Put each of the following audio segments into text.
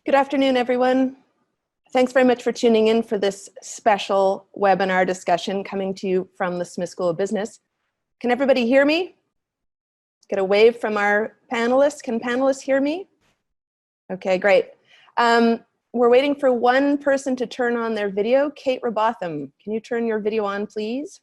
Good afternoon, everyone. Thanks very much for tuning in for this special webinar discussion coming to you from the Smith School of Business. Can everybody hear me? Get a wave from our panelists. Can panelists hear me? Okay, great. We're waiting for one person to turn on their video. Kate Rowbotham, can you turn your video on, please?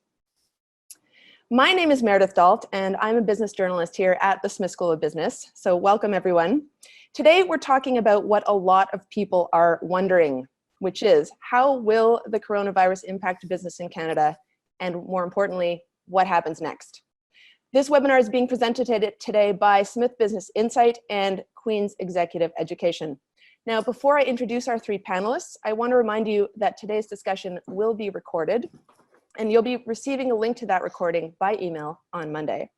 My name is Meredith Dalt, and I'm a business journalist here at the Smith School of Business. So welcome, everyone. Today, we're talking about what a lot of people are wondering, which is how will the coronavirus impact business in Canada? And more importantly, what happens next? This webinar is being presented today by Smith Business Insight and Queen's Executive Education. Now, before I introduce our three panelists, I want to remind you that today's discussion will be recorded, and you'll be receiving a link to that recording by email on Monday.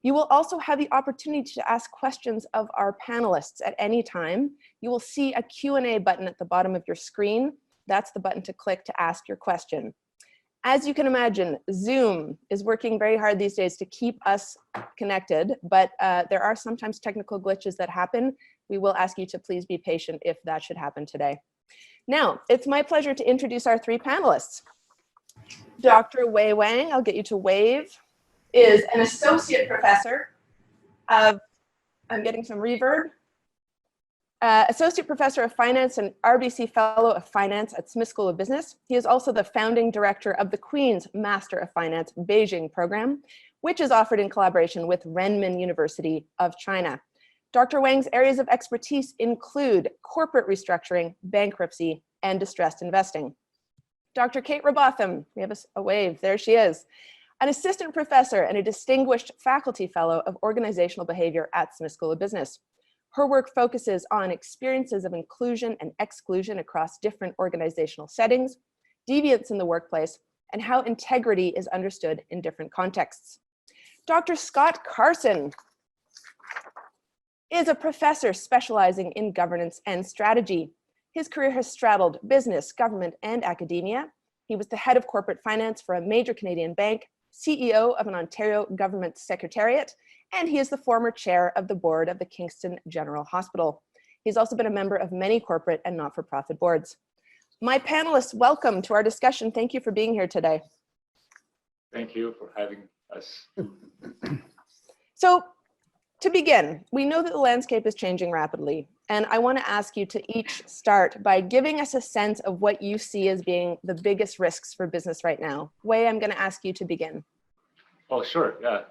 You will also have the opportunity to ask questions of our panelists at any time. You will see a Q&A button at the bottom of your screen. That's the button to click to ask your question. As you can imagine, Zoom is working very hard these days to keep us connected, but there are sometimes technical glitches that happen. We will ask you to please be patient if that should happen today. Now, it's my pleasure to introduce our three panelists. Dr. Wei Wang, I'll get you to wave, is an associate professor of, I'm getting some reverb, associate professor of finance and RBC Fellow of Finance at Smith School of Business. He is also the founding director of the Queen's Master of Finance Beijing program, which is offered in collaboration with Renmin University of China. Dr. Wang's areas of expertise include corporate restructuring, bankruptcy, and distressed investing. Dr. Kate Rowbotham, we have a wave, there she is, an assistant professor and a distinguished faculty fellow of organizational behavior at Smith School of Business. Her work focuses on experiences of inclusion and exclusion across different organizational settings, deviance in the workplace, and how integrity is understood in different contexts. Dr. Scott Carson is a professor specializing in governance and strategy. His career has straddled business, government, and academia. He was the head of corporate finance for a major Canadian bank, CEO of an Ontario government secretariat, and he is the former chair of the board of the Kingston General Hospital. He's also been a member of many corporate and not-for-profit boards. My panelists, welcome to our discussion. Thank you for being here today. Thank you for having us. So, to begin, we know that the landscape is changing rapidly, and I want to ask you to each start by giving us a sense of what you see as being the biggest risks for business right now. Wei, I'm going to ask you to begin. Oh, sure, yeah.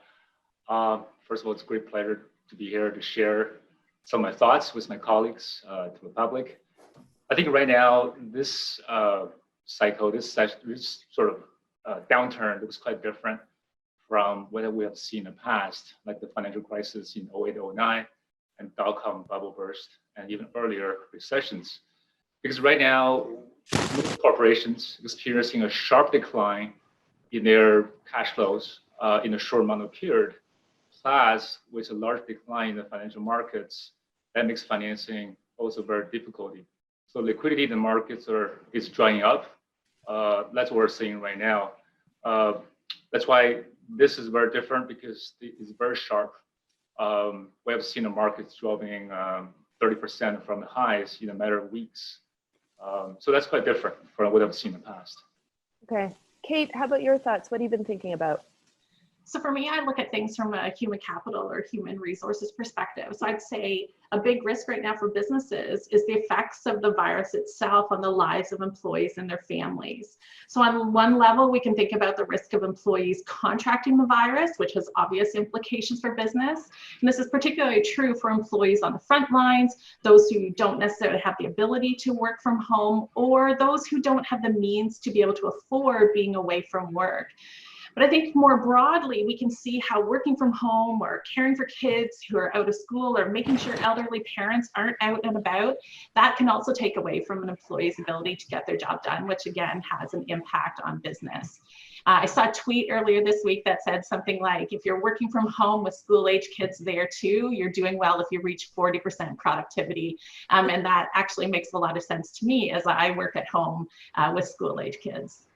First of all, it's a great pleasure to be here to share some of my thoughts with my colleagues, to the public. I think right now, this cycle, this sort of downturn, it was quite different from what we have seen in the past, like the financial crisis in 08-09 and dot-com bubble burst, and even earlier recessions. Because right now, most corporations experiencing a sharp decline in their cash flows in a short amount of period, plus with a large decline in the financial markets, that makes financing also very difficult. So liquidity in the markets is drying up. That's what we're seeing right now. That's why this is very different, because it's very sharp. We have seen the markets dropping 30% from the highs in a matter of weeks. So that's quite different from what I've seen in the past. Okay. Kate, how about your thoughts? What have you been thinking about? So for me, I look at things from a human capital or human resources perspective. So I'd say a big risk right now for businesses is the effects of the virus itself on the lives of employees and their families. So on one level, we can think about the risk of employees contracting the virus, which has obvious implications for business. And this is particularly true for employees on the front lines, those who don't necessarily have the ability to work from home, or those who don't have the means to be able to afford being away from work. But I think more broadly, we can see how working from home or caring for kids who are out of school or making sure elderly parents aren't out and about, that can also take away from an employee's ability to get their job done, which again has an impact on business. I saw a tweet earlier this week that said something like, if you're working from home with school-age kids there too, you're doing well if you reach 40% productivity. And that actually makes a lot of sense to me as I work at home with school-age kids.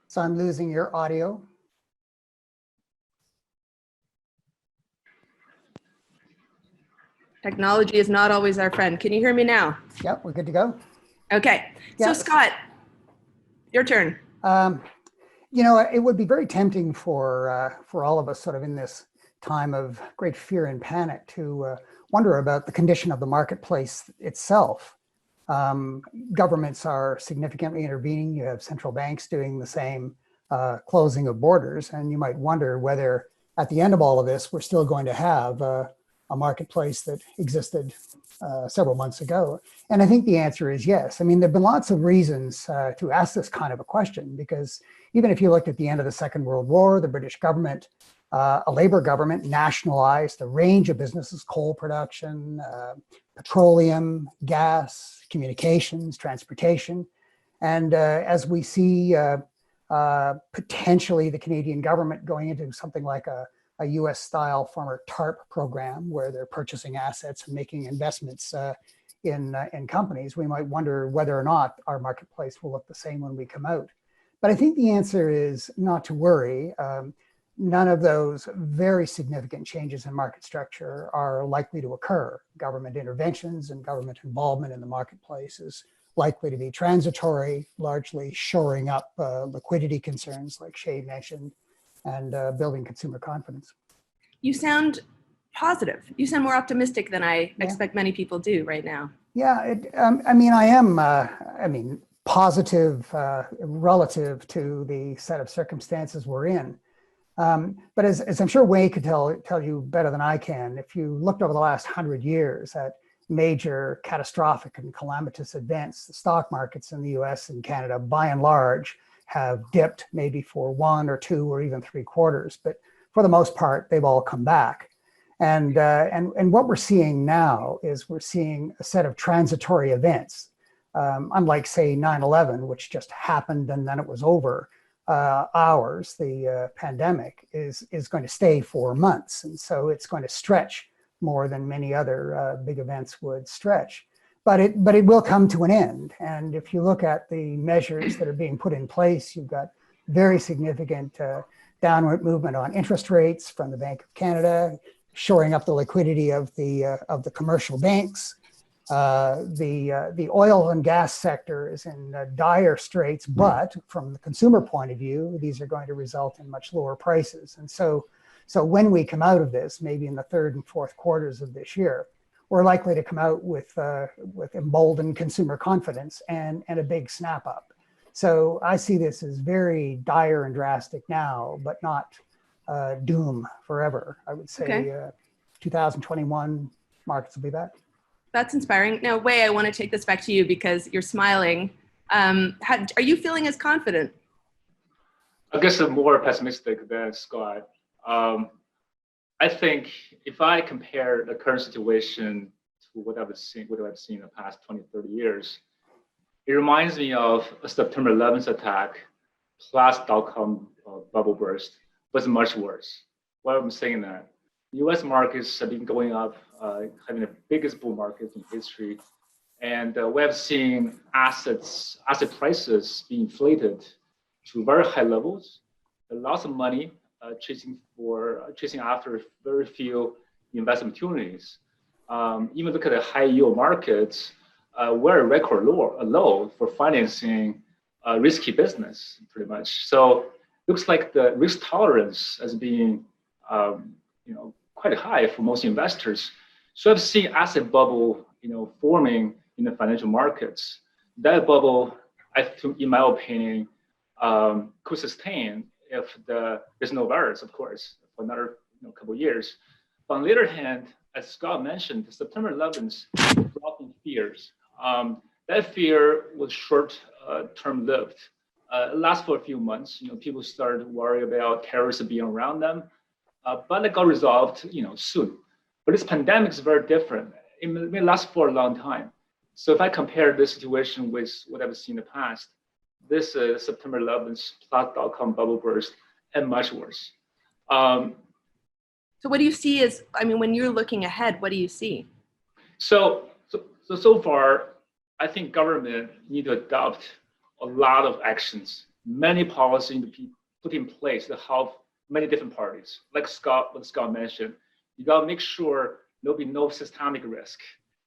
So I'm losing your audio. Technology is not always our friend. Can you hear me now? Yep, we're good to go. Okay. So Yes. Scott, your turn. It would be very tempting for all of us sort of in this time of great fear and panic to wonder about the condition of the marketplace itself. Governments are significantly intervening. You have central banks doing the same, closing of borders, and you might wonder whether at the end of all of this, we're still going to have a marketplace that existed several months ago. And I think the answer is yes. I mean, there've been lots of reasons to ask this kind of a question, because even if you looked at the end of the Second World War, the British government, a labor government, nationalized a range of businesses: coal production, petroleum, gas, communications, transportation. And as we see potentially the Canadian government going into something like a US style former TARP program, where they're purchasing assets and making investments in companies, we might wonder whether or not our marketplace will look the same when we come out. But I think the answer is not to worry. None of those very significant changes in market structure are likely to occur. Government interventions and government involvement in the marketplace is likely to be transitory, largely shoring up liquidity concerns like Shay mentioned, and building consumer confidence. You sound positive. You sound more optimistic than I expect many people do right now. Yeah, I am positive relative to the set of circumstances we're in. But as I'm sure Wei could tell you better than I can, if you looked over the last 100 years at major catastrophic and calamitous events, the stock markets in the US and Canada, by and large, have dipped maybe for 1 or 2 or even 3 quarters, but for the most part, they've all come back. And what we're seeing now is we're seeing a set of transitory events. Unlike, say, 9/11, which just happened and then it was over, ours, the pandemic, is going to stay for months. And so it's going to stretch more than many other big events would stretch. But it will come to an end. And if you look at the measures that are being put in place, you've got very significant downward movement on interest rates from the Bank of Canada, shoring up the liquidity of the commercial banks. The oil and gas sector is in dire straits, but from the consumer point of view, these are going to result in much lower prices. And so when we come out of this, maybe in the 3rd and 4th quarters of this year, we're likely to come out with emboldened consumer confidence and a big snap up. So I see this as very dire and drastic now, but not doom forever. I would say 2021 markets will be back. That's inspiring. Now, Wei, I want to take this back to you because you're smiling. Are you feeling as confident? I guess I'm more pessimistic than Scott. I think if I compare the current situation to what I've seen in the past 20, 30 years, it reminds me of a September 11th attack plus dot-com bubble burst, but it's much worse. Why I'm saying that? U.S. markets have been going up, having the biggest bull market in history, and we have seen asset prices being inflated to very high levels. Lots of money chasing after very few investment opportunities. Even look at the high yield markets, we're at record low for financing risky business, pretty much. So looks like the risk tolerance as being quite high for most investors. So I've seen asset bubble forming in the financial markets. That bubble, in my opinion, could sustain if there's no virus, of course, for another couple of years. But on the other hand, as Scott mentioned, the September 11th drop in fears. That fear was short-term lived. It lasted for a few months. People started to worry about terrorists being around them, but it got resolved, soon. But this pandemic is very different. It may last for a long time. So if I compare this situation with what I've seen in the past, this is September 11th dot-com bubble burst, and much worse. So what do you see when you're looking ahead, what do you see? So far, I think government need to adopt a lot of actions, many policies to be put in place to help many different parties. Like what Scott mentioned, you got to make sure there'll be no systemic risk.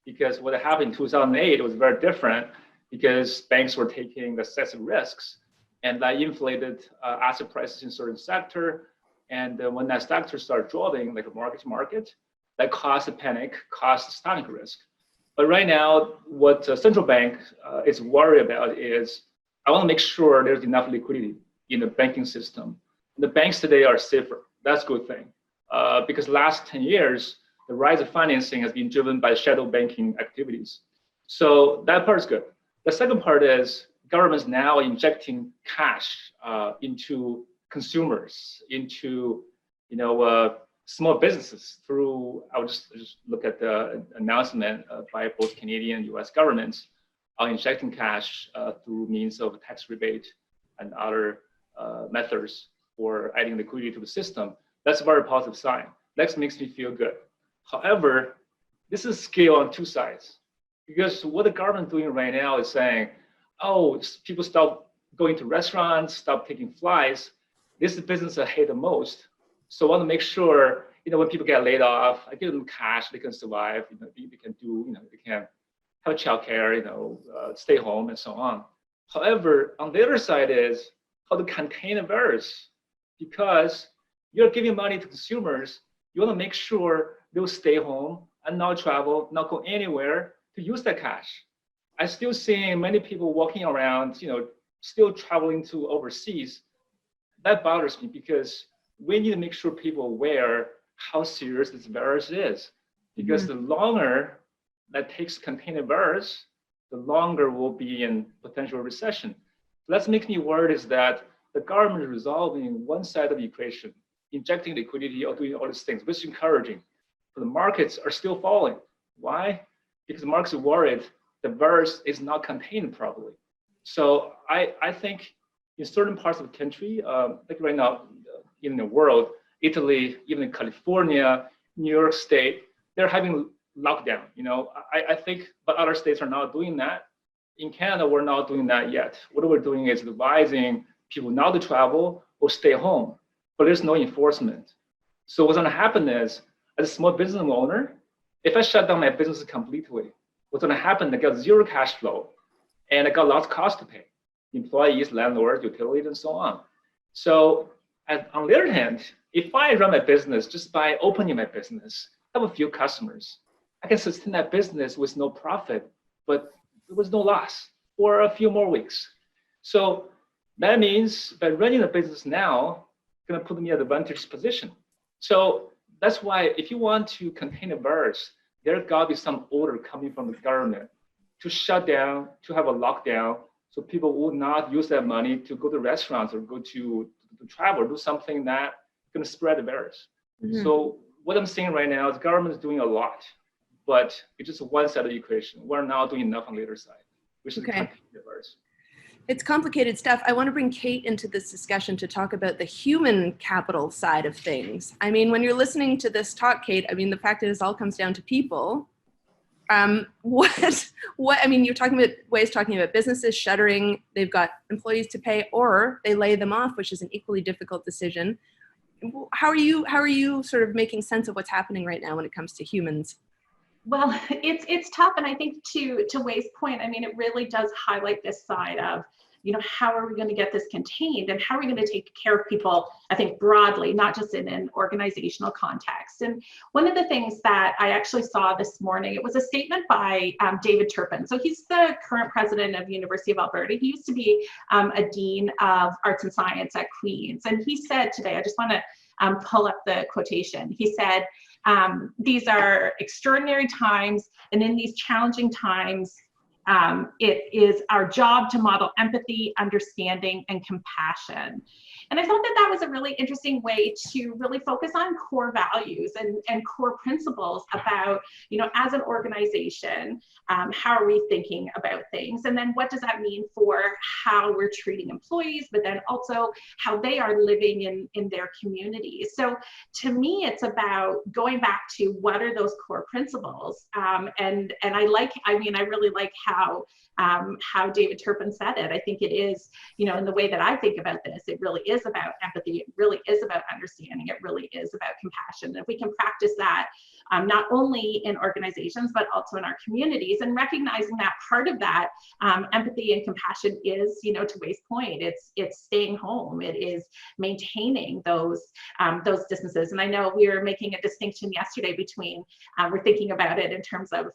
Because what happened in 2008 was very different because banks were taking excessive risks and that inflated asset prices in certain sector. And when that sector started dropping, like a market, that caused a panic, caused systemic risk. But right now, what central bank is worried about is, I want to make sure there's enough liquidity in the banking system. The banks today are safer. That's a good thing. Because last 10 years, the rise of financing has been driven by shadow banking activities. So that part is good. The second part is government's now injecting cash into consumers, into small businesses through, I'll just look at the announcement by both Canadian and US governments are injecting cash through means of tax rebate and other methods for adding liquidity to the system. That's a very positive sign. That makes me feel good. However, this is scale on two sides, because what the government is doing right now is saying, oh, people stop going to restaurants, stop taking flights. This is the business I hate the most. So I want to make sure, when people get laid off, I give them cash, they can survive, they can do, they can have childcare, stay home and so on. However, on the other side is how to contain the virus, because you're giving money to consumers, you want to make sure they'll stay home and not travel, not go anywhere to use that cash. I'm still seeing many people walking around, still traveling to overseas. That bothers me because we need to make sure people are aware how serious this virus is. Because the longer that takes to contain the virus, the longer we'll be in potential recession. That makes me worried is that the government is resolving one side of the equation, injecting liquidity or doing all these things, which is encouraging. But the markets are still falling. Why? Because the markets are worried the virus is not contained properly. So I think in certain parts of the country, like right now in the world, Italy, even in California, New York State, they're having lockdown. I think, but other states are not doing that. In Canada, we're not doing that yet. What we're doing is advising people not to travel or stay home, but there's no enforcement. So what's going to happen is, as a small business owner, if I shut down my business completely, what's going to happen? I got zero cash flow, and I got lots of costs to pay: employees, landlords, utilities, and so on. So, on the other hand, if I run my business just by opening my business, I have a few customers, I can sustain that business with no profit, but there was no loss for a few more weeks. So that means by running the business now, it's going to put me in an advantageous position. So that's why if you want to contain a virus, there's got to be some order coming from the government to shut down, to have a lockdown, so people will not use that money to go to restaurants or go to travel, do something that's going to spread the virus. So what I'm saying right now is the government is doing a lot, but it's just one side of the equation. We're not doing enough on the other side, which is contain the virus. It's complicated stuff. I want to bring Kate into this discussion to talk about the human capital side of things. I mean, when you're listening to this talk, Kate, I mean, the fact is it all comes down to people. I mean, you're talking about Wei's talking about businesses shuttering, they've got employees to pay, or they lay them off, which is an equally difficult decision. How are you sort of making sense of what's happening right now when it comes to humans? Well, it's tough. And I think to Wei's point, I mean, it really does highlight this side of, how are we going to get this contained, and how are we going to take care of people, I think broadly, not just in an organizational context. And one of the things that I actually saw this morning, it was a statement by David Turpin. So he's the current president of University of Alberta. He used to be a dean of arts and science at Queen's. And he said today, I just want to pull up the quotation. He said, these are extraordinary times, and in these challenging times, it is our job to model empathy, understanding, and compassion. And I thought that was a really interesting way to really focus on core values and core principles about, as an organization, how are we thinking about things? And then what does that mean for how we're treating employees, but then also how they are living in their communities. So to me, it's about going back to what are those core principles. And I really like how David Turpin said it. I think it is, in the way that I think about this, it really is is about empathy. It really is about understanding. It really is about compassion. If we can practice that, not only in organizations, but also in our communities, and recognizing that part of that empathy and compassion is, to Wei's point, it's staying home. It is maintaining those distances. And I know we were making a distinction yesterday between, we're thinking about it in terms of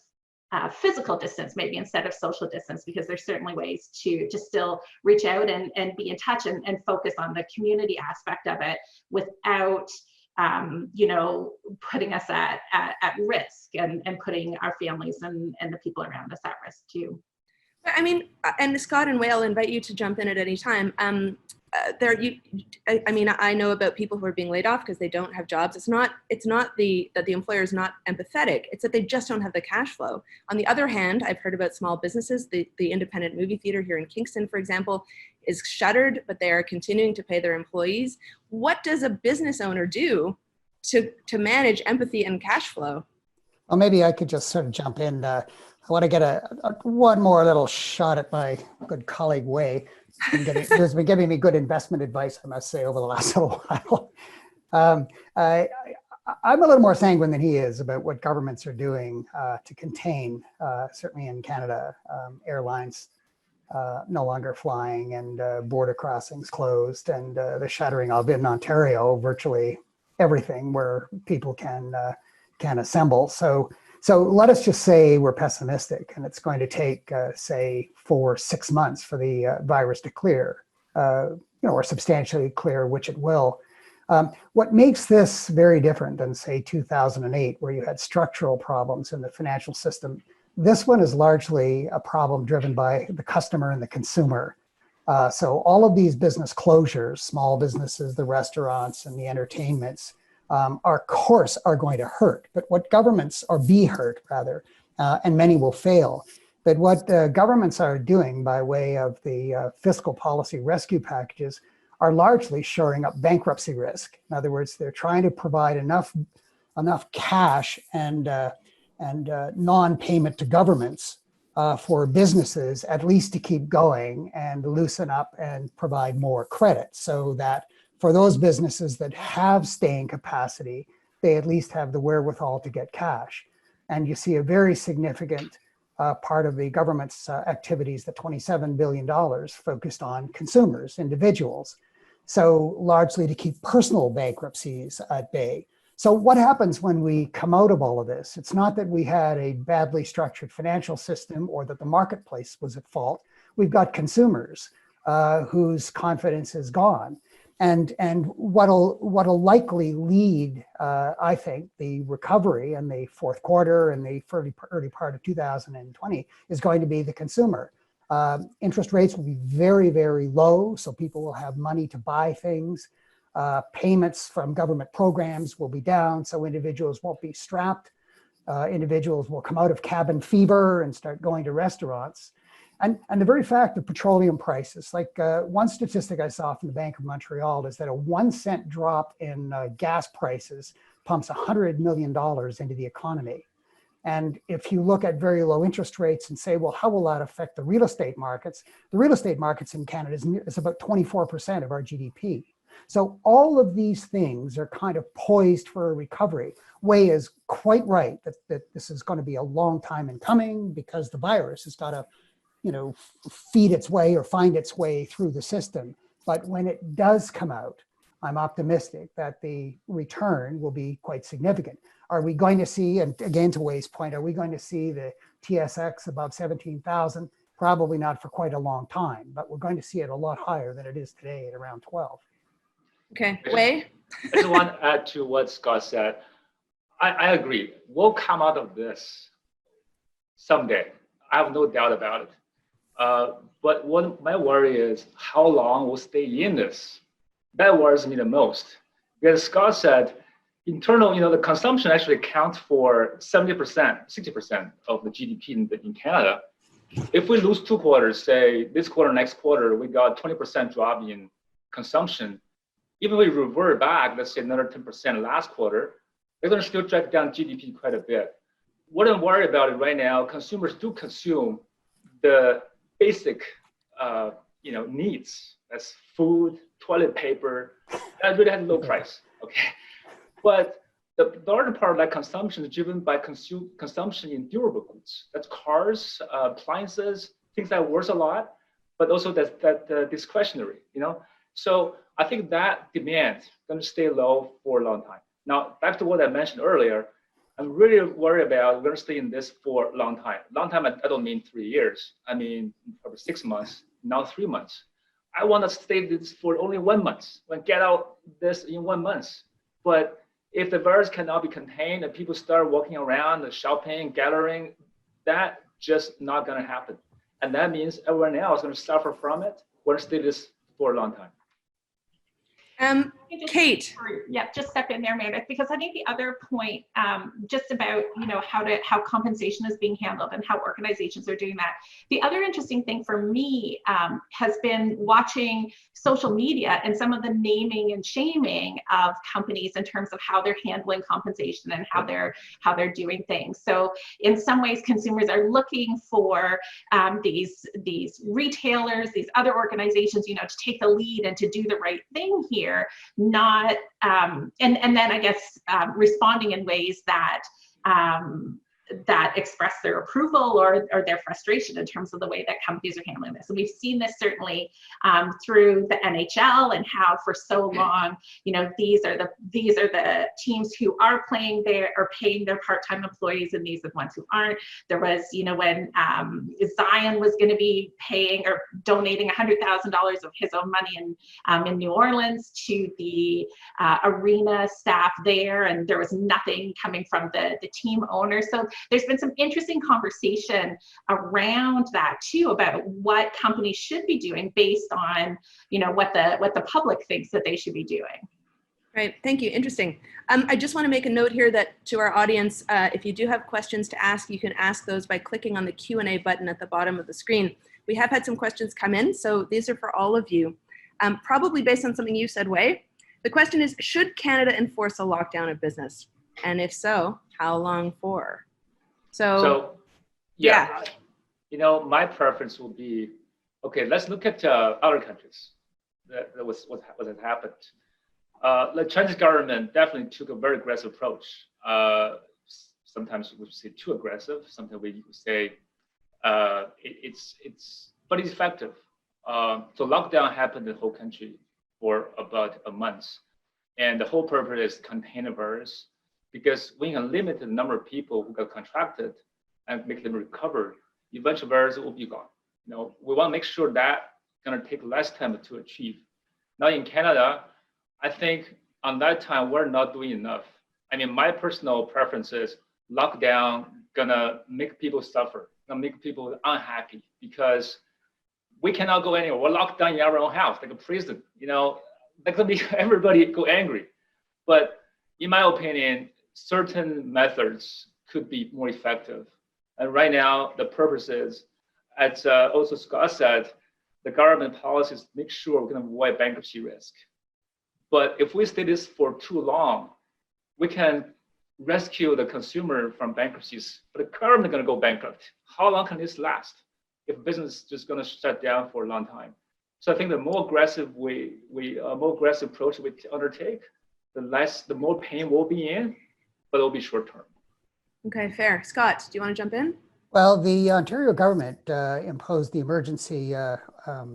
physical distance, maybe instead of social distance, because there's certainly ways to still reach out and be in touch and focus on the community aspect of it without putting us at risk and putting our families and the people around us at risk too. I mean, and Scott and Wei, I'll invite you to jump in at any time. I know about people who are being laid off because they don't have jobs. It's not that the employer is not empathetic. It's that they just don't have the cash flow. On the other hand, I've heard about small businesses. The independent movie theater here in Kingston, for example, is shuttered, but they are continuing to pay their employees. What does a business owner do to manage empathy and cash flow? Well, maybe I could just sort of jump in. I want to get one more little shot at my good colleague, Wei. Who's been giving me good investment advice, I must say, over the last little while. I'm a little more sanguine than he is about what governments are doing to contain, certainly in Canada, airlines no longer flying and border crossings closed, and the shuttering of, in Ontario, virtually everything where people can assemble. So let us just say we're pessimistic, and it's going to take, say, 4 or 6 months for the virus to clear, or substantially clear, which it will. What makes this very different than, say, 2008, where you had structural problems in the financial system, this one is largely a problem driven by the customer and the consumer. So all of these business closures, small businesses, the restaurants and the entertainments, of course, are going to hurt, but what governments, or be hurt rather, and many will fail. But what governments are doing by way of the fiscal policy rescue packages are largely shoring up bankruptcy risk. In other words, they're trying to provide enough cash and non-payment to governments for businesses, at least to keep going and loosen up and provide more credit, so that for those businesses that have staying capacity, they at least have the wherewithal to get cash. And you see a very significant part of the government's activities, the $27 billion focused on consumers, individuals. So largely to keep personal bankruptcies at bay. So what happens when we come out of all of this? It's not that we had a badly structured financial system or that the marketplace was at fault. We've got consumers whose confidence is gone. And what'll likely lead, I think, the recovery in the fourth quarter and the early part of 2020 is going to be the consumer. Interest rates will be very, very low, so people will have money to buy things. Payments from government programs will be down, so individuals won't be strapped. Individuals will come out of cabin fever and start going to restaurants. And the very fact of petroleum prices, like one statistic I saw from the Bank of Montreal is that a 1 cent drop in gas prices pumps $100 million into the economy. And if you look at very low interest rates and say, well, how will that affect the real estate markets? The real estate markets in Canada is about 24% of our GDP. So all of these things are kind of poised for a recovery. Wei is quite right that this is going to be a long time in coming because the virus has got to feed its way or find its way through the system. But when it does come out, I'm optimistic that the return will be quite significant. Are we going to see, and again to Wei's point, are we going to see the TSX above 17,000? Probably not for quite a long time, but we're going to see it a lot higher than it is today at around 12. Okay, Wei? I just want to add to what Scott said. I agree. We'll come out of this someday. I have no doubt about it. But what my worry is how long we'll stay in this. That worries me the most. Because Scott said, the consumption actually accounts for 70%, 60% of the GDP in Canada. If we lose 2 quarters, say this quarter, next quarter, we got 20% drop in consumption. Even if we revert back, let's say another 10% last quarter, they're going to still drag down GDP quite a bit. What I'm worried about it right now, consumers do consume the basic, needs. That's food, toilet paper, that really has a low price, okay? But the larger part of that consumption is driven by consumption in durable goods. That's cars, appliances, things that are worth a lot, but also that discretionary, you know? So I think that demand is going to stay low for a long time. Now, back to what I mentioned earlier, I'm really worried about we're going to stay in this for a long time. Long time, I don't mean 3 years. I mean, probably 6 months, now 3 months. I want to stay this for only 1 month. We get out this in 1 month. But if the virus cannot be contained and people start walking around, shopping, gathering, that just not going to happen. And that means everyone else is going to suffer from it. We're going to stay this for a long time. Kate. Yeah, just step in there, Meredith, because I think the other point, just about, you know, how compensation is being handled and how organizations are doing that. The other interesting thing for me has been watching social media and some of the naming and shaming of companies in terms of how they're handling compensation and how they're doing things. So in some ways, consumers are looking for these retailers, these other organizations, you know, to take the lead and to do the right thing here. Not and then I guess responding in ways that that express their approval or their frustration in terms of the way that companies are handling this. And we've seen this certainly through the NHL and how for so long, you know, these are the teams who are playing there or paying their part-time employees, and these are the ones who aren't. There was, you know, when Zion was going to be paying or donating $100,000 of his own money in New Orleans to the arena staff there, and there was nothing coming from the team owner. So there's been some interesting conversation around that too, about what companies should be doing based on, you know, what the public thinks that they should be doing. Right, thank you, interesting. I just want to make a note here that to our audience, if you do have questions to ask, you can ask those by clicking on the Q&A button at the bottom of the screen. We have had some questions come in, so these are for all of you. Probably based on something you said, Wei. The question is, should Canada enforce a lockdown of business? And if so, how long for? So yeah, you know, my preference will be, okay, let's look at other countries. That was what has happened. The Chinese government definitely took a very aggressive approach. Sometimes we say too aggressive. Sometimes we say but it's effective. So lockdown happened in the whole country for about a month, and the whole purpose is contain the virus. Because when you limit the number of people who got contracted and make them recover, eventually virus will be gone. You know, we want to make sure that going to take less time to achieve. Now in Canada, I think on that time we're not doing enough. I mean, my personal preference is lockdown gonna make people suffer, gonna make people unhappy because we cannot go anywhere. We're locked down in our own house, like a prison. You know, that could make everybody go angry. But in my opinion, certain methods could be more effective. And right now, the purpose is, as also Scott said, the government policies make sure we're going to avoid bankruptcy risk. But if we stay this for too long, we can rescue the consumer from bankruptcies, but the government is going to go bankrupt. How long can this last if business is just going to shut down for a long time? So I think the more aggressive more aggressive approach we undertake, the more pain we'll be in, but it'll be short term. Okay, fair. Scott, do you want to jump in? Well, the Ontario government imposed the Emergency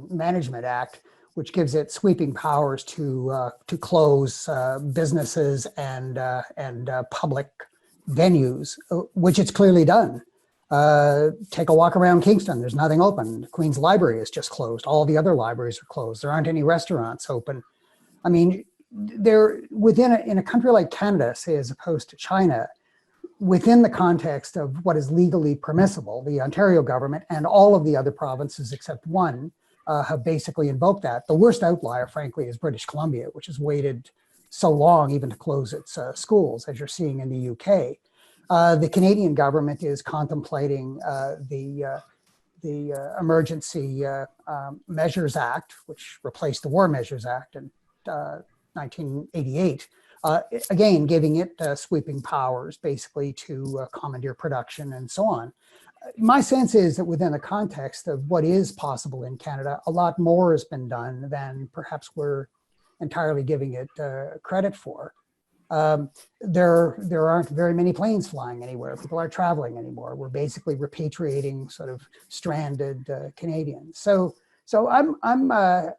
Management Act, which gives it sweeping powers to close businesses and public venues, which it's clearly done. Take a walk around Kingston. There's nothing open. Queen's Library is just closed. All the other libraries are closed. There aren't any restaurants open. I mean, they're in a country like Canada, say, as opposed to China, within the context of what is legally permissible, the Ontario government and all of the other provinces except one have basically invoked that. The worst outlier, frankly, is British Columbia, which has waited so long even to close its schools, as you're seeing in the UK. The Canadian government is contemplating the Emergency Measures Act, which replaced the War Measures Act in 1988, again, giving it sweeping powers basically to commandeer production and so on. my sense is that within the context of what is possible in Canada, a lot more has been done than perhaps we're entirely giving it credit for. There aren't very many planes flying anywhere. People aren't traveling anymore. We're basically repatriating sort of stranded Canadians. So I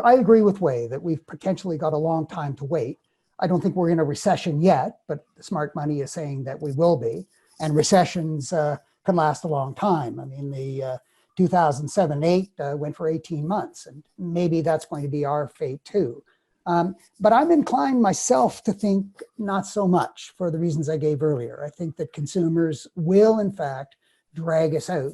agree with Wei that we've potentially got a long time to wait. I don't think we're in a recession yet, but the smart money is saying that we will be. And recessions can last a long time. I mean, the 2007-8 went for 18 months, and maybe that's going to be our fate too. But I'm inclined myself to think not so much for the reasons I gave earlier. I think that consumers will, in fact, drag us out,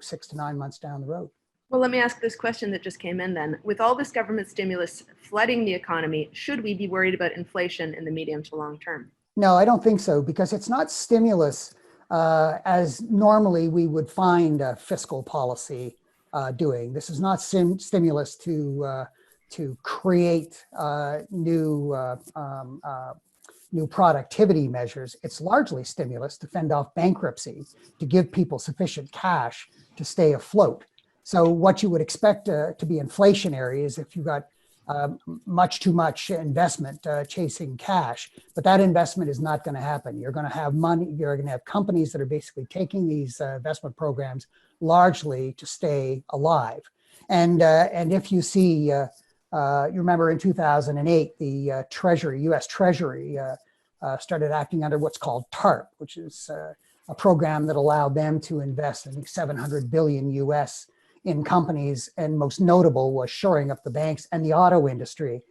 6 to 9 months down the road. Well, let me ask this question that just came in then. With all this government stimulus flooding the economy, should we be worried about inflation in the medium to long term? No, I don't think so, because it's not stimulus as normally we would find fiscal policy doing. This is not stimulus to create new productivity measures. It's largely stimulus to fend off bankruptcy, to give people sufficient cash to stay afloat. So what you would expect to be inflationary is if you've got much too much investment chasing cash, but that investment is not going to happen. You're going to have money, you're going to have companies that are basically taking these investment programs largely to stay alive. And if you see, you remember in 2008, the U.S. Treasury started acting under what's called TARP, which is a program that allowed them to invest, I think, $700 billion US in companies, and most notable was shoring up the banks and the auto industry.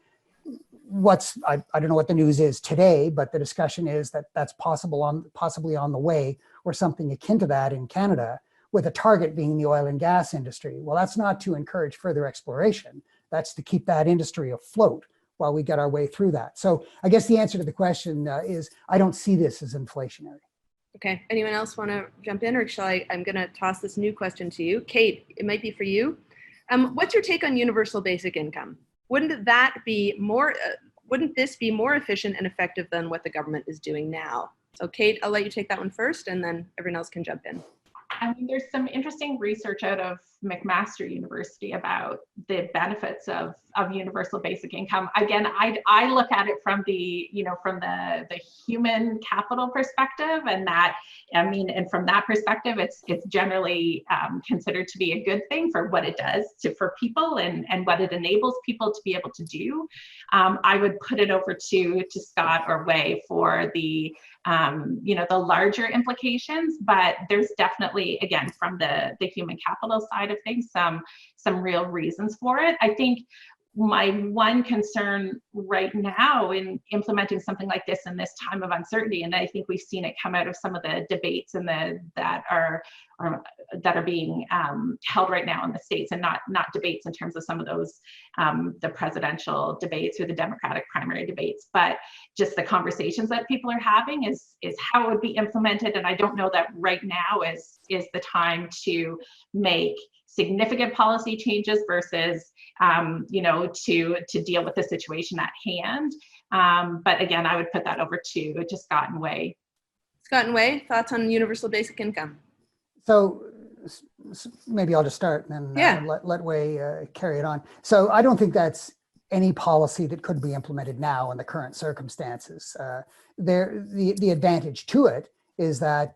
I don't know what the news is today, but the discussion is that that's possibly on the way, or something akin to that in Canada, with a target being the oil and gas industry. Well, that's not to encourage further exploration. That's to keep that industry afloat while we get our way through that. So I guess the answer to the question is I don't see this as inflationary. Okay, anyone else want to jump in, or shall I'm going to toss this new question to you. Kate, it might be for you. What's your take on universal basic income? Wouldn't this be more efficient and effective than what the government is doing now? So Kate, I'll let you take that one first, and then everyone else can jump in. I mean, there's some interesting research out of McMaster University about the benefits of universal basic income. Again, I look at it from the human capital perspective, and and from that perspective, it's generally considered to be a good thing for what it does for people and what it enables people to be able to do. I would put it over to Scott or Wei for the larger implications, but there's definitely, again, from the human capital side of things, some real reasons for it. I think my one concern right now in implementing something like this in this time of uncertainty, and I think we've seen it come out of some of the debates that are being held right now in the States, and not debates in terms of some of those the presidential debates or the Democratic primary debates, but just the conversations that people are having is how it would be implemented. And I don't know that right now is the time to make significant policy changes versus to deal with the situation at hand. But again, I would put that over to Scott and Wei. Scott and Wei, thoughts on universal basic income? So maybe I'll just start and then let Wei carry it on. So I don't think that's any policy that could be implemented now in the current circumstances. The advantage to it is that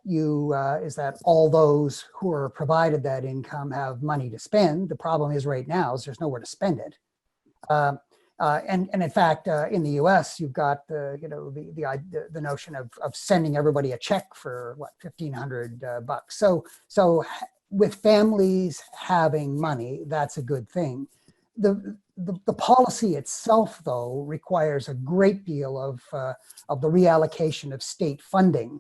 all those who are provided that income have money to spend. The problem is right now is there's nowhere to spend it. And in fact, in the U.S., you've got the notion of sending everybody a check for $1,500. So with families having money, that's a good thing. The policy itself, though, requires a great deal of the reallocation of state funding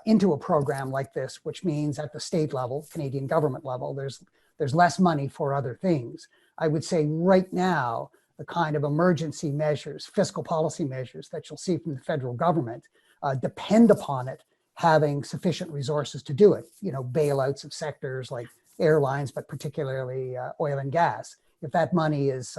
into a program like this, which means at the state level, Canadian government level, there's less money for other things. I would say right now, the kind of emergency measures, fiscal policy measures that you'll see from the federal government depend upon it having sufficient resources to do it. Bailouts of sectors like airlines, but particularly oil and gas. If that money is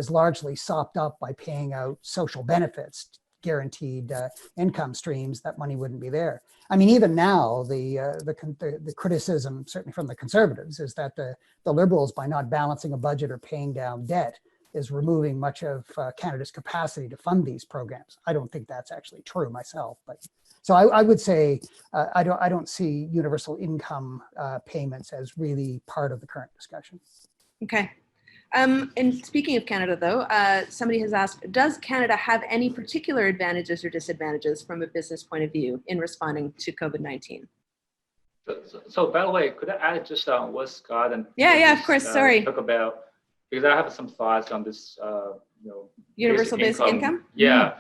largely sopped up by paying out social benefits guaranteed income streams, that money wouldn't be there. I mean, even now, the criticism, certainly from the Conservatives, is that the Liberals, by not balancing a budget or paying down debt, is removing much of Canada's capacity to fund these programs. I don't think that's actually true myself, but so I would say I don't see universal income payments as really part of the current discussion. Okay. And speaking of Canada, though, somebody has asked, does Canada have any particular advantages or disadvantages from a business point of view in responding to COVID-19? So by the way, could I add just on what Scott and Yeah, of course. Sorry. talk about, because I have some thoughts on this, Universal basic income? Yeah,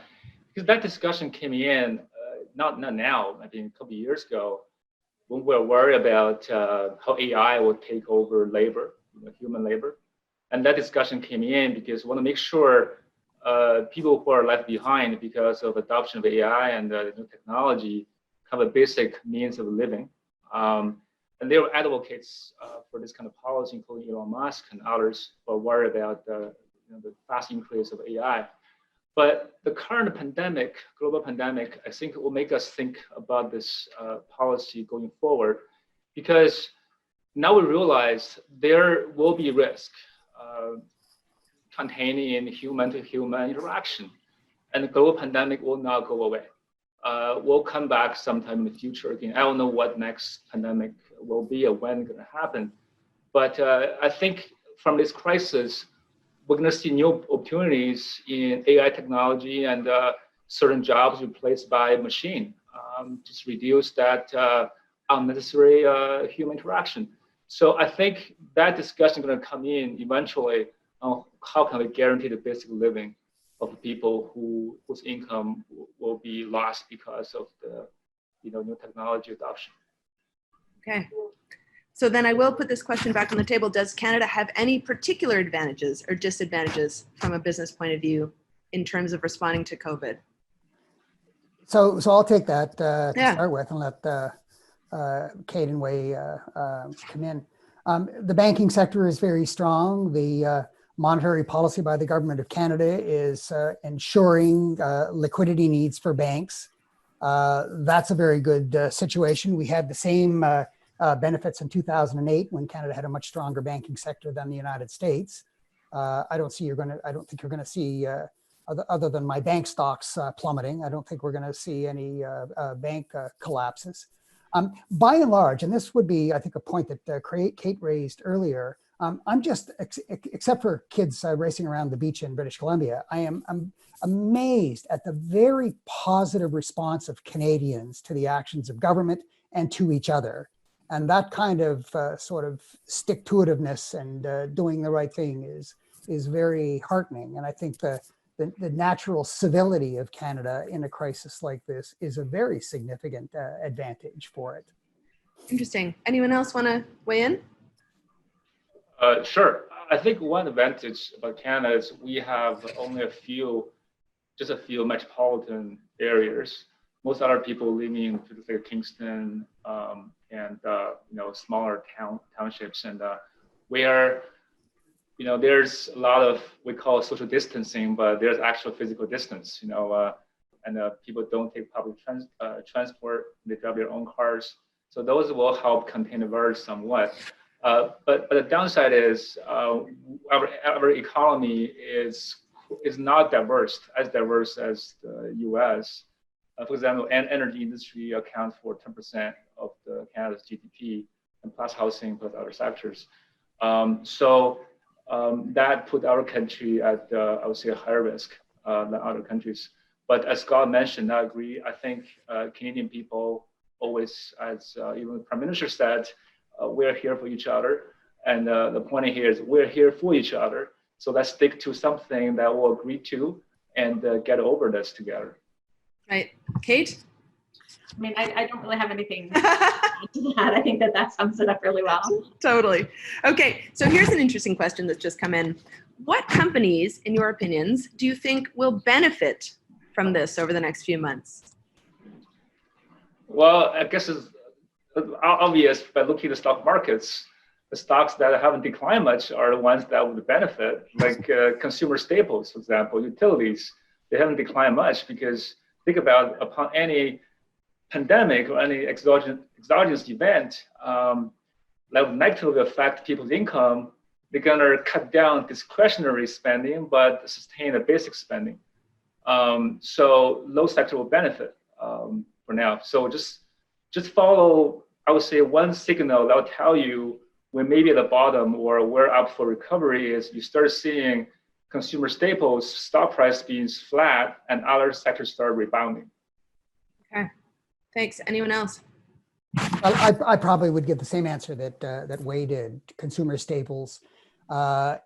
because that discussion came in, not now, I think a couple of years ago, when we were worried about how AI will take over labor, human labor. And that discussion came in because we want to make sure people who are left behind because of adoption of AI and new technology have a basic means of living. And they were advocates for this kind of policy, including Elon Musk and others who are worried about the fast increase of AI. But the current pandemic, global pandemic, I think will make us think about this policy going forward, because now we realize there will be risk containing in human-to-human interaction, and the global pandemic will not go away. We'll come back sometime in the future again. I don't know what next pandemic will be or when it's going to happen, but I think from this crisis, we're going to see new opportunities in AI technology and certain jobs replaced by machine, just reduce that unnecessary human interaction. So I think that discussion is going to come in eventually on how can we guarantee the basic living of people whose income will be lost because of the new technology adoption. Okay. So then I will put this question back on the table. Does Canada have any particular advantages or disadvantages from a business point of view in terms of responding to COVID? So I'll take that to start with and let Kate and Wei come in. The banking sector is very strong. The monetary policy by the government of Canada is ensuring liquidity needs for banks. That's a very good situation. We had the same benefits in 2008 when Canada had a much stronger banking sector than the United States. I don't think you're going to see, other than my bank stocks plummeting, I don't think we're going to see any bank collapses. By and large, and this would be, I think, a point that Kate raised earlier, I'm just, except for kids racing around the beach in British Columbia, I'm amazed at the very positive response of Canadians to the actions of government and to each other. And that kind of sort of stick-to-itiveness and doing the right thing is very heartening. And I think the natural civility of Canada in a crisis like this is a very significant advantage for it. Interesting. Anyone else want to weigh in? Sure. I think one advantage about Canada is we have only just a few metropolitan areas. Most other people living in like Kingston and smaller townships, and where there's a lot of we call social distancing, but there's actual physical distance. And people don't take public transport; they drive their own cars. So those will help contain the virus somewhat. But the downside is our economy is not as diverse as the U.S. For example, energy industry accounts for 10% of Canada's GDP, and plus housing, plus other sectors. So that put our country at, I would say, a higher risk than other countries. But as Scott mentioned, I agree. I think Canadian people always, as even the Prime Minister said, we're here for each other. And the point here is we're here for each other. So let's stick to something that we'll agree to and get over this together. Right. Kate? I mean, I don't really have anything to add. I think that sums it up really well. Totally. Okay, so here's an interesting question that's just come in. What companies, in your opinions, do you think will benefit from this over the next few months? Well, I guess it's obvious by looking at the stock markets. The stocks that haven't declined much are the ones that would benefit, like consumer staples, for example, utilities. They haven't declined much because think about upon any pandemic or any exogenous event that would negatively affect people's income, they're gonna cut down discretionary spending, but sustain the basic spending. So those sector will benefit for now. So just follow, I would say, one signal that will tell you when maybe at the bottom or where up for recovery is you start seeing consumer staples stock price being flat and other sectors start rebounding. Okay, thanks. Anyone else? I probably would give the same answer that Wei did. Consumer staples,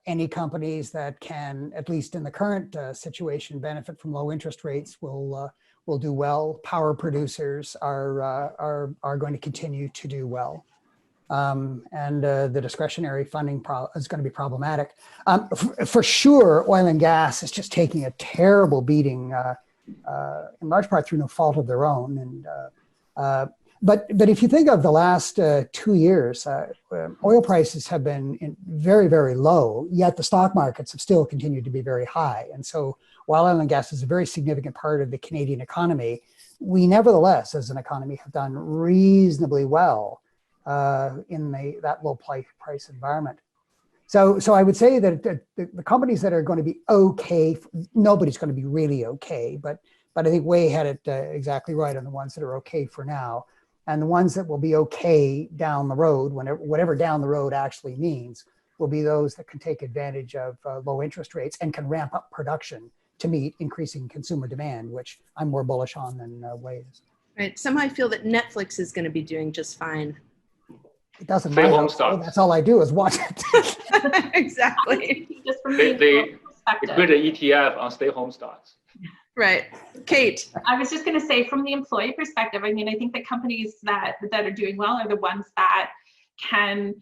any companies that can, at least in the current situation, benefit from low interest rates will do well. Power producers are going to continue to do well, and the discretionary funding is going to be problematic. For sure, oil and gas is just taking a terrible beating, in large part through no fault of their own, and. But if you think of the last 2 years, oil prices have been very, very low, yet the stock markets have still continued to be very high. And so while oil and gas is a very significant part of the Canadian economy, we nevertheless, as an economy, have done reasonably well in that low price environment. So I would say that the companies that are going to be okay, nobody's going to be really okay, but I think Wei had it exactly right on the ones that are okay for now. And the ones that will be okay down the road, whatever down the road actually means, will be those that can take advantage of low interest rates and can ramp up production to meet increasing consumer demand, which I'm more bullish on than Wei is. Right. Somehow I feel that Netflix is going to be doing just fine. It doesn't Stay matter. home stocks. That's all I do is watch it. Exactly. Just from They the perspective. create an ETF on stay-home stocks. Right. Kate. I was just going to say, from the employee perspective, I mean, I think the companies that are doing well are the ones that can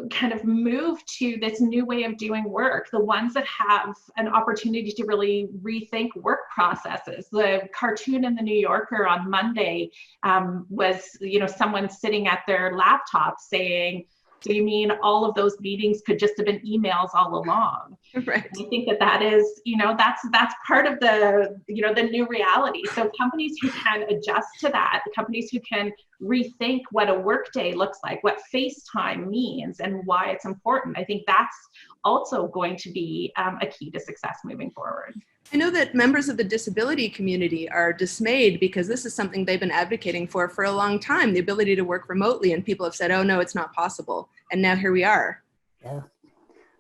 kind of move to this new way of doing work, the ones that have an opportunity to really rethink work processes. The cartoon in the New Yorker on Monday was, someone sitting at their laptop saying, do you mean all of those meetings could just have been emails all along? Right. And I think that is, that's part of the, the new reality. So companies who can adjust to that, the companies who can rethink what a workday looks like, what FaceTime means and why it's important, I think that's also going to be a key to success moving forward. I know that members of the disability community are dismayed because this is something they've been advocating for a long time, the ability to work remotely, and people have said, oh no, it's not possible. And now here we are. Yeah.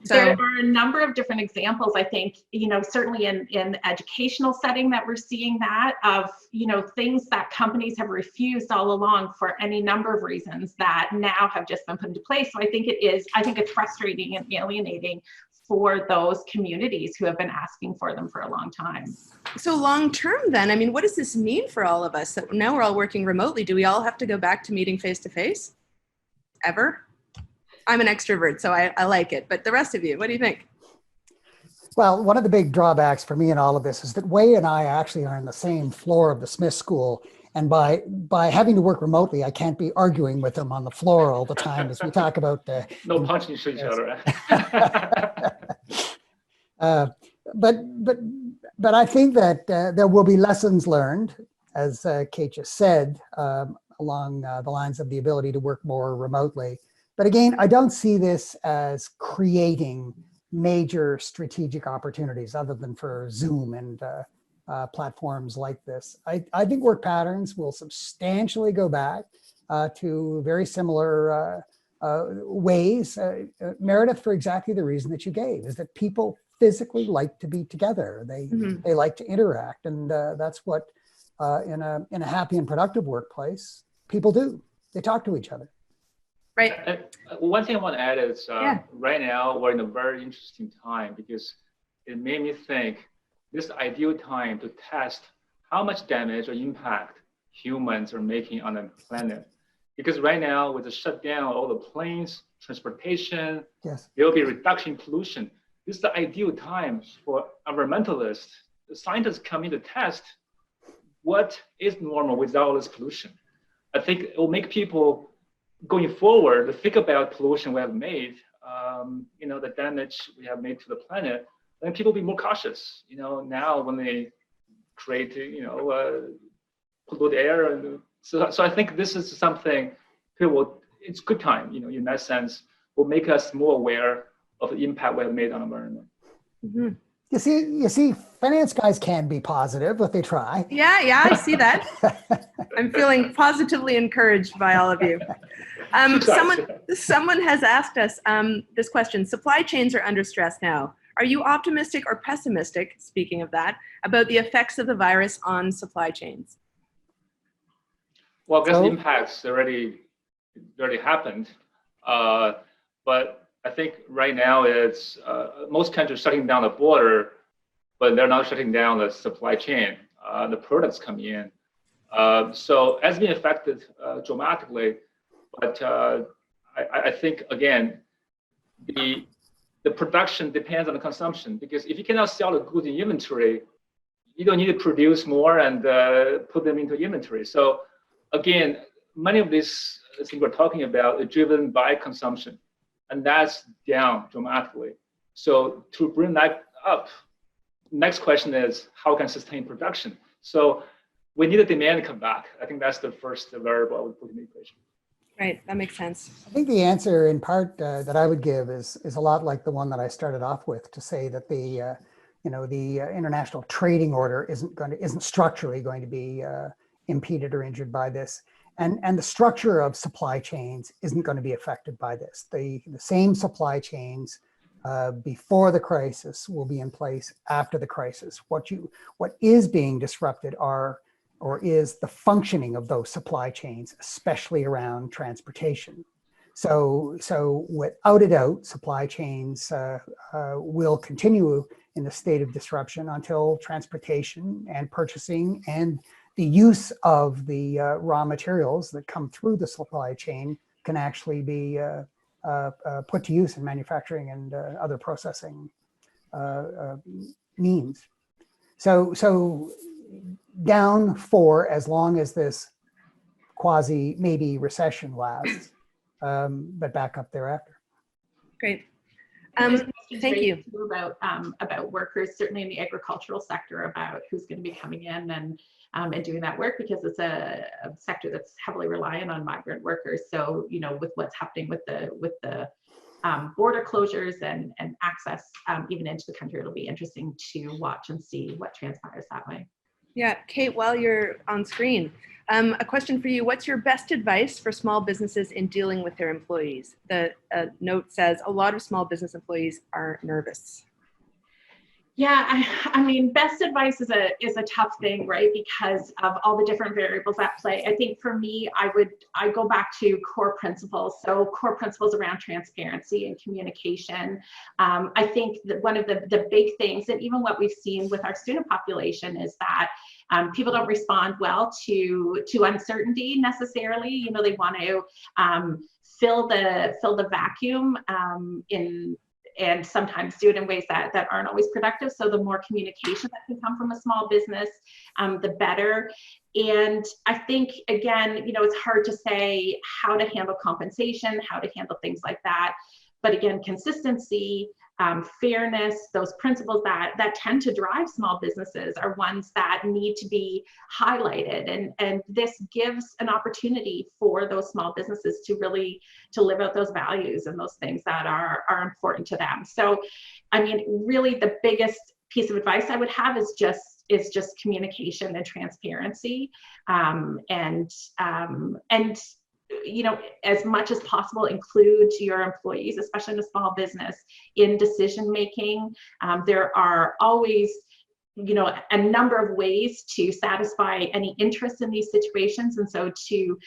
So there are a number of different examples, I think, certainly in the educational setting that we're seeing that of, things that companies have refused all along for any number of reasons that now have just been put into place. So I think it's frustrating and alienating for those communities who have been asking for them for a long time. So long term then, I mean, what does this mean for all of us that now we're all working remotely? Do we all have to go back to meeting face to face? Ever? I'm an extrovert, so I like it. But the rest of you, what do you think? Well, one of the big drawbacks for me in all of this is that Wei and I actually are on the same floor of the Smith School. And by having to work remotely, I can't be arguing with him on the floor all the time as we talk about No punching each other. But I think that there will be lessons learned, as Kate just said, along the lines of the ability to work more remotely. But again, I don't see this as creating major strategic opportunities other than for Zoom and platforms like this. I think work patterns will substantially go back to very similar ways. Meredith, for exactly the reason that you gave, is that people physically like to be together. They like to interact, and that's what in a happy and productive workplace people do. They talk to each other. Right. One thing I want to add is right now we're in a very interesting time because it made me think this ideal time to test how much damage or impact humans are making on the planet. Because right now with the shutdown, all the planes, transportation, there will be a reduction in pollution. This is the ideal time for environmentalists, the scientists coming to test what is normal without all this pollution. I think it will make people going forward to think about pollution we have made, the damage we have made to the planet, then people be more cautious. Now when they create, pollute air. And so I think this is something people, it's good time, in that sense, will make us more aware of the impact we have made on the environment. Mhm. You see, finance guys can be positive, but they try. Yeah, I see that. I'm feeling positively encouraged by all of you. Someone has asked us this question. Supply chains are under stress now. Are you optimistic or pessimistic, speaking of that, about the effects of the virus on supply chains? Well, I guess the impacts already happened. But I think right now it's most countries shutting down the border, but they're not shutting down the supply chain. The products coming in. So it's been affected dramatically. But I think, again, the production depends on the consumption, because if you cannot sell the goods in inventory, you don't need to produce more and put them into inventory. So again, many of these things we're talking about are driven by consumption, and that's down dramatically. So to bring that up, next question is how can sustain production? So we need the demand to come back. I think that's the first variable I would put in the equation. Right, that makes sense. I think the answer in part that I would give is a lot like the one that I started off with, to say that the international trading order isn't structurally going to be impeded or injured by this, and the structure of supply chains isn't going to be affected by this. The same supply chains before the crisis will be in place after the crisis. What is being disrupted is the functioning of those supply chains, especially around transportation. So without a doubt, supply chains will continue in a state of disruption until transportation and purchasing and the use of the raw materials that come through the supply chain can actually be put to use in manufacturing and other processing means. So down for as long as this quasi maybe recession lasts, but back up thereafter. Great. Thank you. About workers, certainly in the agricultural sector, about who's going to be coming in and doing that work, because it's a sector that's heavily reliant on migrant workers. So with what's happening with the border closures and access even into the country, it'll be interesting to watch and see what transpires that way. Yeah, Kate, while you're on screen, a question for you. What's your best advice for small businesses in dealing with their employees? The note says a lot of small business employees are nervous. Yeah, I mean, best advice is a tough thing, right? Because of all the different variables at play. I think for me, I go back to core principles. So core principles around transparency and communication. I think that one of the big things, and even what we've seen with our student population, is that people don't respond well to uncertainty necessarily. They want to fill the vacuum and sometimes do it in ways that aren't always productive. So the more communication that can come from a small business, the better. And I think, again, it's hard to say how to handle compensation, how to handle things like that. But again, consistency, fairness, those principles that tend to drive small businesses are ones that need to be highlighted. And this gives an opportunity for those small businesses to really live out those values and those things that are important to them. So, I mean, really the biggest piece of advice I would have is just communication and transparency, and as much as possible, include your employees, especially in a small business, in decision making. There are always, a number of ways to satisfy any interest in these situations, and so to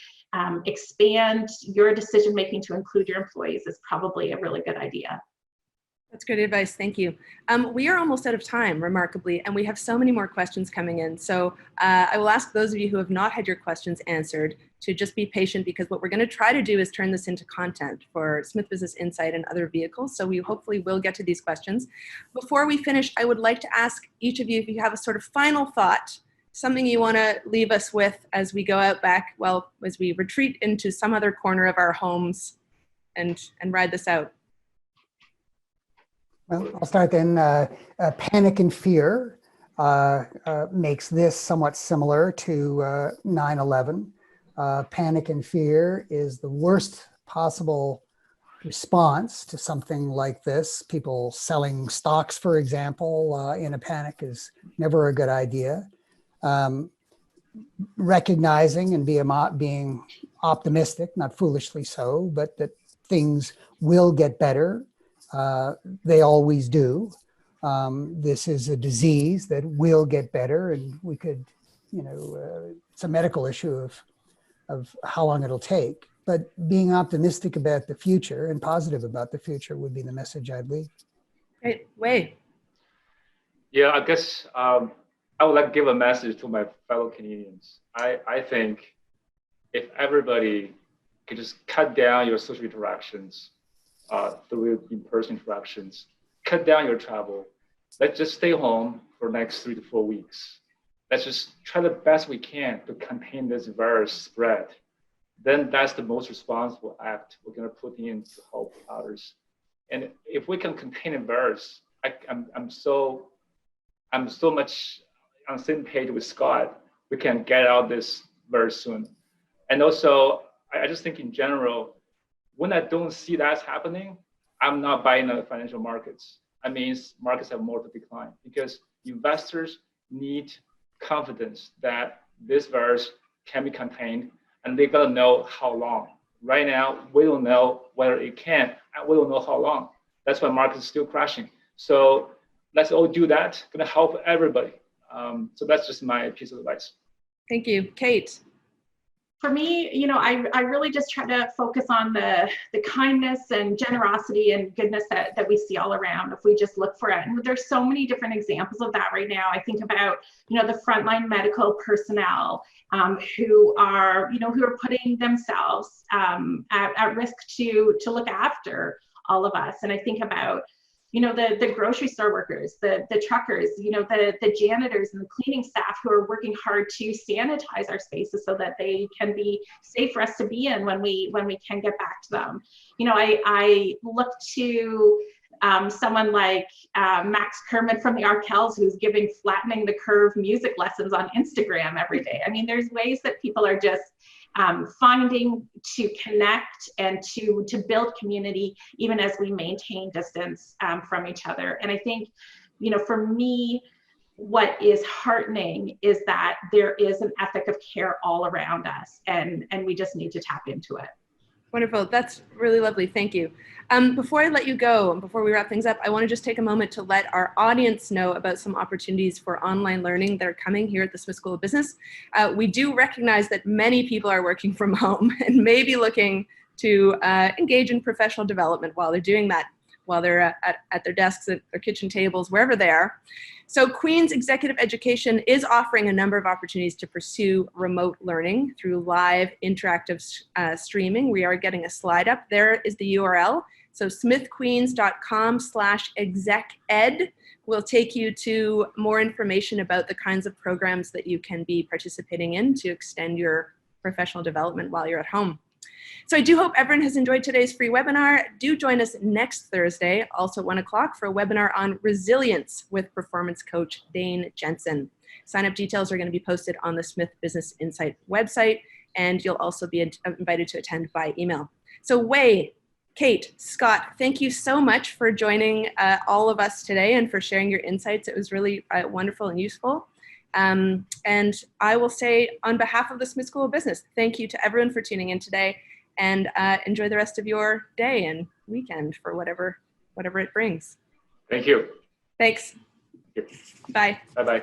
expand your decision making to include your employees is probably a really good idea. That's good advice. Thank you. We are almost out of time, remarkably, and we have so many more questions coming in. So I will ask those of you who have not had your questions answered to just be patient, because what we're going to try to do is turn this into content for Smith Business Insight and other vehicles. So we hopefully will get to these questions. Before we finish, I would like to ask each of you if you have a sort of final thought, something you want to leave us with as we go out back, as we retreat into some other corner of our homes and ride this out. Well, I'll start then. Panic and fear makes this somewhat similar to 9/11. Panic and fear is the worst possible response to something like this. People selling stocks, for example, in a panic is never a good idea. Recognizing and being optimistic, not foolishly so, but that things will get better. They always do. This is a disease that will get better, and we could, it's a medical issue of how long it'll take. But being optimistic about the future and positive about the future would be the message I'd leave. Great. Wei. Yeah, I guess I would like to give a message to my fellow Canadians. I think if everybody could just cut down your social interactions through in-person interactions, cut down your travel, let's just stay home for the next 3 to 4 weeks. Let's just try the best we can to contain this virus spread. Then that's the most responsible act we're going to put in to help others. And if we can contain a virus, I'm so much on the same page with Scott. We can get out this very soon. And also, I just think in general, when I don't see that happening, I'm not buying the financial markets. That means markets have more to decline because investors need confidence that this virus can be contained, and they gotta know how long. Right now, we don't know whether it can, and we don't know how long. That's why markets are still crashing. So let's all do that. Gonna help everybody. So that's just my piece of advice. Thank you. Kate. For me, I really just try to focus on the kindness and generosity and goodness that we see all around if we just look for it. And there's so many different examples of that right now. I think about, the frontline medical personnel who are putting themselves at risk to look after all of us. And I think about the grocery store workers, the truckers, the janitors and the cleaning staff who are working hard to sanitize our spaces so that they can be safe for us to be in when we can get back to them. I look to someone like Max Kerman from the Arkells, who's giving flattening the curve music lessons on Instagram every day. I mean, there's ways that people are just finding to connect and to build community, even as we maintain distance from each other. And I think, for me, what is heartening is that there is an ethic of care all around us, and we just need to tap into it. Wonderful. That's really lovely. Thank you. Before I let you go, and before we wrap things up, I want to just take a moment to let our audience know about some opportunities for online learning that are coming here at the Smith School of Business. We do recognize that many people are working from home and may be looking to engage in professional development while they're doing that, while they're at their desks, at their kitchen tables, wherever they are. So Queen's Executive Education is offering a number of opportunities to pursue remote learning through live interactive streaming. We are getting a slide up. There is the URL. So smithqueens.com/execed will take you to more information about the kinds of programs that you can be participating in to extend your professional development while you're at home. So I do hope everyone has enjoyed today's free webinar. Do join us next Thursday, also 1 o'clock, for a webinar on resilience with performance coach Dane Jensen. Sign-up details are going to be posted on the Smith Business Insight website, and you'll also be invited to attend by email. So Wei, Kate, Scott, thank you so much for joining all of us today and for sharing your insights. It was really wonderful and useful. And I will say, on behalf of the Smith School of Business, thank you to everyone for tuning in today, and enjoy the rest of your day and weekend for whatever it brings. Thank you. Thanks. Thank you. Bye. Bye-bye.